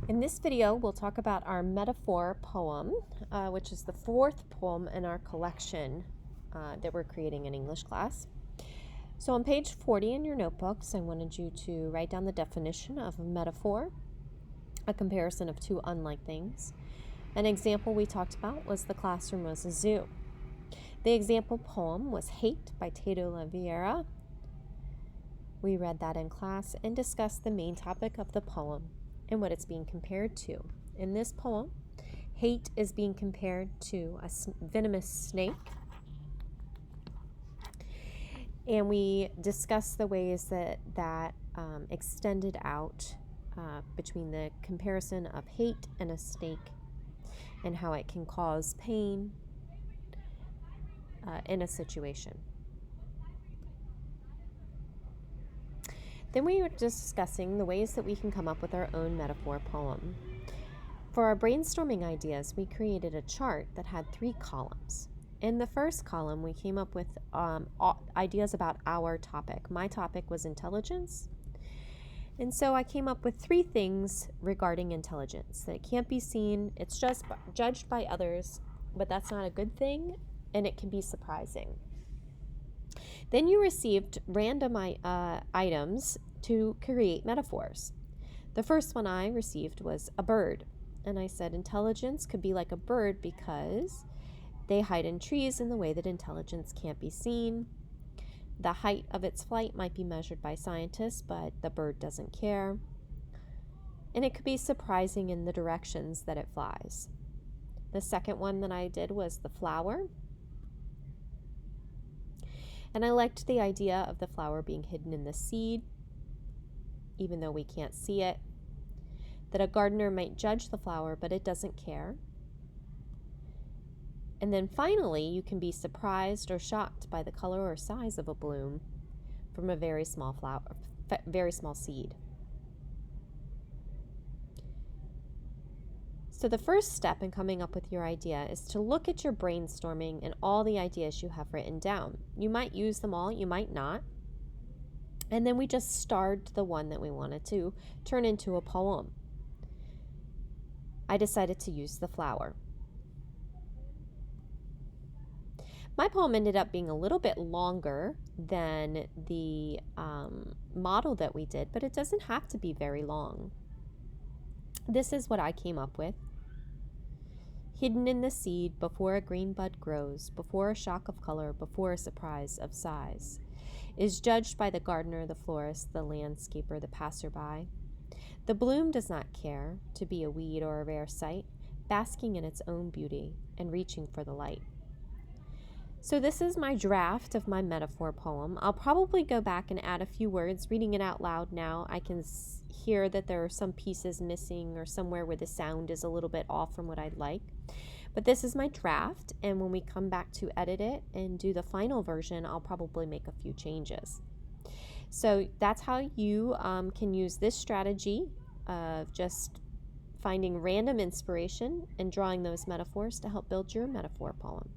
In this video, we'll talk about our metaphor poem, which is the fourth poem in our collection that we're creating in English class. So on page 40 in your notebooks, I wanted you to write down the definition of a metaphor, a comparison of two unlike things. An example we talked about was the classroom was a zoo. The example poem was Hate by Tato La Vieira. We read that in class and discussed the main topic of the poem and what it's being compared to. In this poem, hate is being compared to a venomous snake. And we discussed the ways that extended out between the comparison of hate and a snake and how it can cause pain in a situation. Then we were discussing the ways that we can come up with our own metaphor poem. For our brainstorming ideas, we created a chart that had 3 columns. In the first column, we came up with ideas about our topic. My topic was intelligence. And so I came up with 3 things regarding intelligence. That it can't be seen, it's just judged by others, but that's not a good thing, and it can be surprising. Then you received random items to create metaphors. The first one I received was a bird. And I said intelligence could be like a bird because they hide in trees in the way that intelligence can't be seen. The height of its flight might be measured by scientists, but the bird doesn't care. And it could be surprising in the directions that it flies. The second one that I did was the flower. And I liked the idea of the flower being hidden in the seed, even though we can't see it. That a gardener might judge the flower, but it doesn't care. And then finally, you can be surprised or shocked by the color or size of a bloom from a very small seed. So the first step in coming up with your idea is to look at your brainstorming and all the ideas you have written down. You might use them all, you might not. And then we just starred the one that we wanted to turn into a poem. I decided to use the flower. My poem ended up being a little bit longer than the model that we did, but it doesn't have to be very long. This is what I came up with. Hidden in the seed, before a green bud grows, before a shock of color, before a surprise of size, is judged by the gardener, the florist, the landscaper, the passerby. The bloom does not care to be a weed or a rare sight, basking in its own beauty and reaching for the light. So this is my draft of my metaphor poem. I'll probably go back and add a few words. Reading it out loud now, I can hear that there are some pieces missing or somewhere where the sound is a little bit off from what I'd like. But this is my draft, and when we come back to edit it and do the final version, I'll probably make a few changes. So that's how you can use this strategy of just finding random inspiration and drawing those metaphors to help build your metaphor poem.